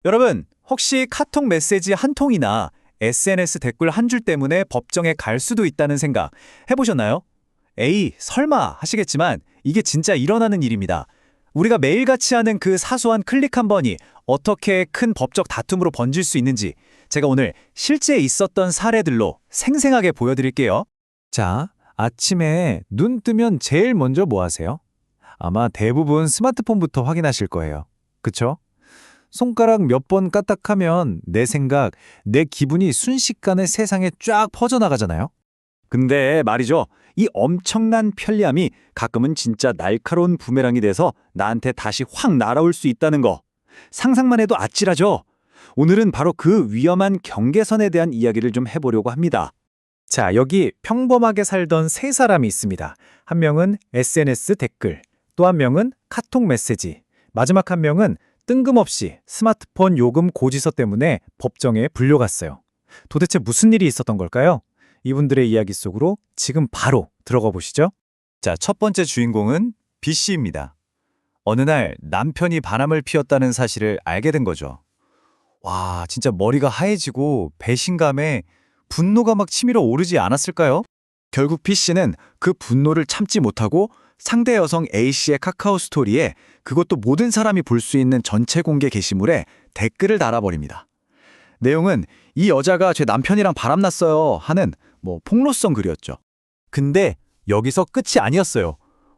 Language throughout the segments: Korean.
여러분, 혹시 카톡 메시지 한 통이나 SNS 댓글 한 줄 때문에 법정에 갈 수도 있다는 생각 해보셨나요? 에이, 설마 하시겠지만 이게 진짜 일어나는 일입니다. 우리가 매일같이 하는 그 사소한 클릭 한 번이 어떻게 큰 법적 다툼으로 번질 수 있는지 제가 오늘 실제 있었던 사례들로 생생하게 보여드릴게요. 자, 아침에 눈 뜨면 제일 먼저 뭐 하세요? 아마 대부분 스마트폰부터 확인하실 거예요. 그쵸? 손가락 몇 번 까딱하면 내 생각, 내 기분이 순식간에 세상에 쫙 퍼져나가잖아요. 근데 말이죠. 이 엄청난 편리함이 가끔은 진짜 날카로운 부메랑이 돼서 나한테 다시 확 날아올 수 있다는 거. 상상만 해도 아찔하죠? 오늘은 바로 그 위험한 경계선에 대한 이야기를 좀 해보려고 합니다. 자, 여기 평범하게 살던 세 사람이 있습니다. 한 명은 SNS 댓글, 또 한 명은 카톡 메시지, 마지막 한 명은 뜬금없이 스마트폰 요금 고지서 때문에 법정에 불려갔어요. 도대체 무슨 일이 있었던 걸까요? 이분들의 이야기 속으로 지금 바로 들어가 보시죠. 자, 첫 번째 주인공은 B씨입니다. 어느 날 남편이 바람을 피웠다는 사실을 알게 된 거죠. 와, 진짜 머리가 하얘지고 배신감에 분노가 막 치밀어 오르지 않았을까요? 결국 B씨는 그 분노를 참지 못하고 상대 여성 A씨의 카카오 스토리에, 그것도 모든 사람이 볼 수 있는 전체 공개 게시물에 댓글을 달아버립니다. 내용은 이 여자가 제 남편이랑 바람났어요 하는 폭로성 글이었죠. 근데 여기서 끝이 아니었어요.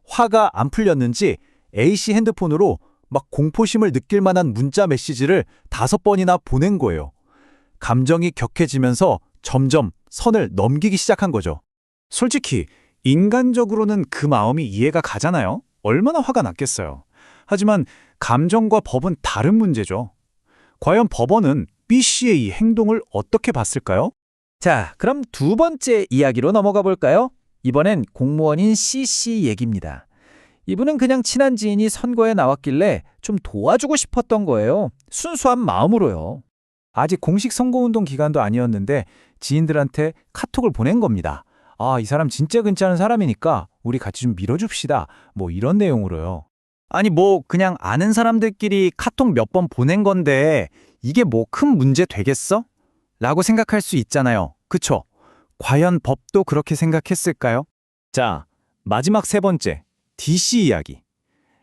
화가 안 풀렸는지 A씨 핸드폰으로 막 공포심을 느낄 만한 문자 메시지를 5번이나 보낸 거예요. 감정이 격해지면서 점점 선을 넘기기 시작한 거죠. 솔직히 인간적으로는 그 마음이 이해가 가잖아요. 얼마나 화가 났겠어요. 하지만 감정과 법은 다른 문제죠. 과연 법원은 B씨의 이 행동을 어떻게 봤을까요? 자, 그럼 두 번째 이야기로 넘어가 볼까요? 이번엔 공무원인 C씨 얘기입니다. 이분은 그냥 친한 지인이 선거에 나왔길래 좀 도와주고 싶었던 거예요. 순수한 마음으로요. 아직 공식 선거운동 기간도 아니었는데 지인들한테 카톡을 보낸 겁니다. 아, 이 사람 진짜 괜찮은 사람이니까 우리 같이 좀 밀어줍시다. 이런 내용으로요. 아니, 그냥 아는 사람들끼리 카톡 몇 번 보낸 건데 이게 큰 문제 되겠어? 라고 생각할 수 있잖아요. 그쵸? 과연 법도 그렇게 생각했을까요? 자, 마지막 세 번째, D씨 이야기.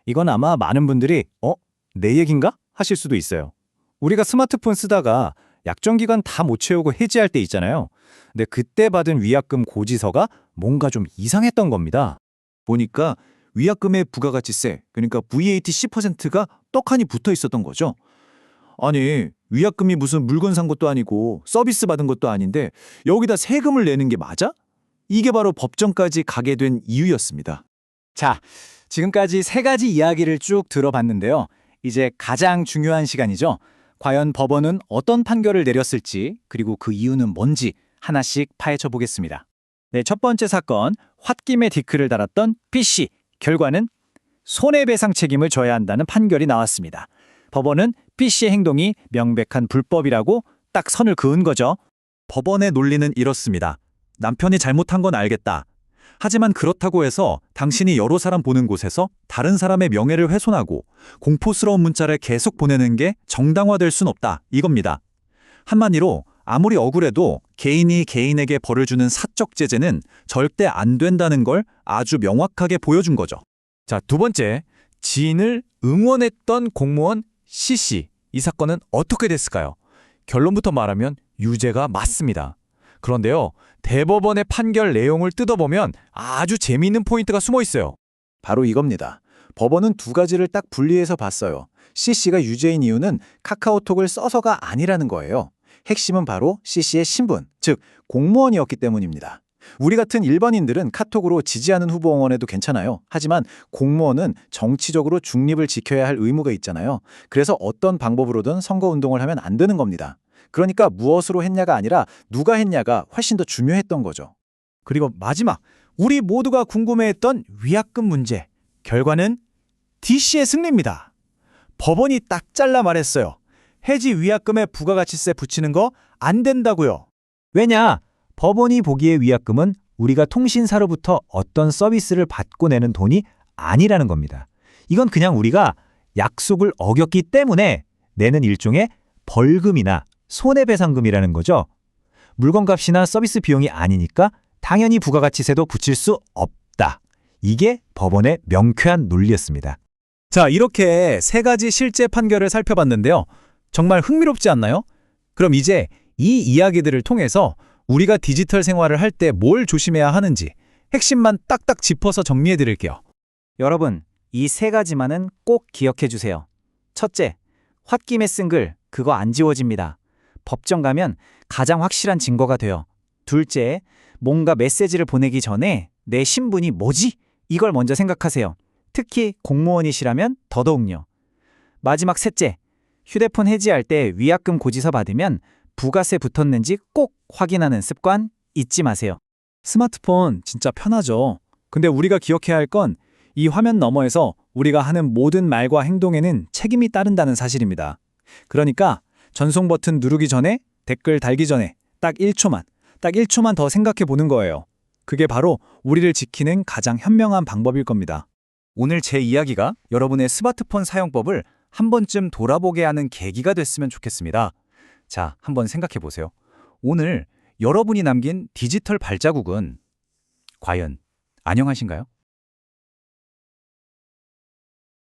이건 아마 많은 분들이 내 얘긴가? 하실 수도 있어요. 우리가 스마트폰 쓰다가 약정 기간 다 못 채우고 해지할 때 있잖아요. 근데 그때 받은 위약금 고지서가 뭔가 좀 이상했던 겁니다. 보니까 위약금의 부가가치세, 그러니까 VAT 10%가 떡하니 붙어 있었던 거죠. 아니, 위약금이 무슨 물건 산 것도 아니고 서비스 받은 것도 아닌데 여기다 세금을 내는 게 맞아? 이게 바로 법정까지 가게 된 이유였습니다. 자, 지금까지 세 가지 이야기를 쭉 들어봤는데요. 이제 가장 중요한 시간이죠. 과연 법원은 어떤 판결을 내렸을지, 그리고 그 이유는 뭔지 하나씩 파헤쳐 보겠습니다. 네, 첫 번째 사건, 홧김에 디크를 달았던 B씨. 결과는 손해배상 책임을 져야 한다는 판결이 나왔습니다. 법원은 B씨의 행동이 명백한 불법이라고 딱 선을 그은 거죠. 법원의 논리는 이렇습니다. 남편이 잘못한 건 알겠다. 하지만 그렇다고 해서 당신이 여러 사람 보는 곳에서 다른 사람의 명예를 훼손하고 공포스러운 문자를 계속 보내는 게 정당화될 순 없다. 이겁니다. 한마디로 아무리 억울해도 개인이 개인에게 벌을 주는 사적 제재는 절대 안 된다는 걸 아주 명확하게 보여준 거죠. 자, 두 번째, 지인을 응원했던 공무원 C씨. 이 사건은 어떻게 됐을까요? 결론부터 말하면 유죄가 맞습니다. 그런데요, 대법원의 판결 내용을 뜯어보면 아주 재미있는 포인트가 숨어 있어요. 바로 이겁니다. 법원은 두 가지를 딱 분리해서 봤어요. C씨가 유죄인 이유는 카카오톡을 써서가 아니라는 거예요. 핵심은 바로 C씨의 신분, 즉 공무원이었기 때문입니다. 우리 같은 일반인들은 카톡으로 지지하는 후보 응원해도 괜찮아요. 하지만 공무원은 정치적으로 중립을 지켜야 할 의무가 있잖아요. 그래서 어떤 방법으로든 선거운동을 하면 안 되는 겁니다. 그러니까 무엇으로 했냐가 아니라 누가 했냐가 훨씬 더 중요했던 거죠. 그리고 마지막, 우리 모두가 궁금해했던 위약금 문제. 결과는 D씨의 승리입니다. 법원이 딱 잘라 말했어요. 해지 위약금에 부가가치세 붙이는 거 안 된다고요. 왜냐? 법원이 보기에 위약금은 우리가 통신사로부터 어떤 서비스를 받고 내는 돈이 아니라는 겁니다. 이건 그냥 우리가 약속을 어겼기 때문에 내는 일종의 벌금이나 손해배상금이라는 거죠. 물건값이나 서비스 비용이 아니니까 당연히 부가가치세도 붙일 수 없다. 이게 법원의 명쾌한 논리였습니다. 자, 이렇게 세 가지 실제 판결을 살펴봤는데요. 정말 흥미롭지 않나요? 그럼 이제 이 이야기들을 통해서 우리가 디지털 생활을 할 때 뭘 조심해야 하는지 핵심만 딱딱 짚어서 정리해 드릴게요. 여러분, 이 세 가지만은 꼭 기억해 주세요. 첫째, 홧김에 쓴 글, 그거 안 지워집니다. 법정 가면 가장 확실한 증거가 돼요. 둘째, 뭔가 메시지를 보내기 전에 내 신분이 뭐지? 이걸 먼저 생각하세요. 특히 공무원이시라면 더더욱요. 마지막 셋째, 휴대폰 해지할 때 위약금 고지서 받으면 부가세 붙었는지 꼭 확인하는 습관 잊지 마세요. 스마트폰 진짜 편하죠. 근데 우리가 기억해야 할 건 이 화면 너머에서 우리가 하는 모든 말과 행동에는 책임이 따른다는 사실입니다. 그러니까 전송 버튼 누르기 전에, 댓글 달기 전에 딱 1초만 더 생각해 보는 거예요. 그게 바로 우리를 지키는 가장 현명한 방법일 겁니다. 오늘 제 이야기가 여러분의 스마트폰 사용법을 한 번쯤 돌아보게 하는 계기가 됐으면 좋겠습니다. 자, 한번 생각해 보세요. 오늘 여러분이 남긴 디지털 발자국은 과연 안녕하신가요?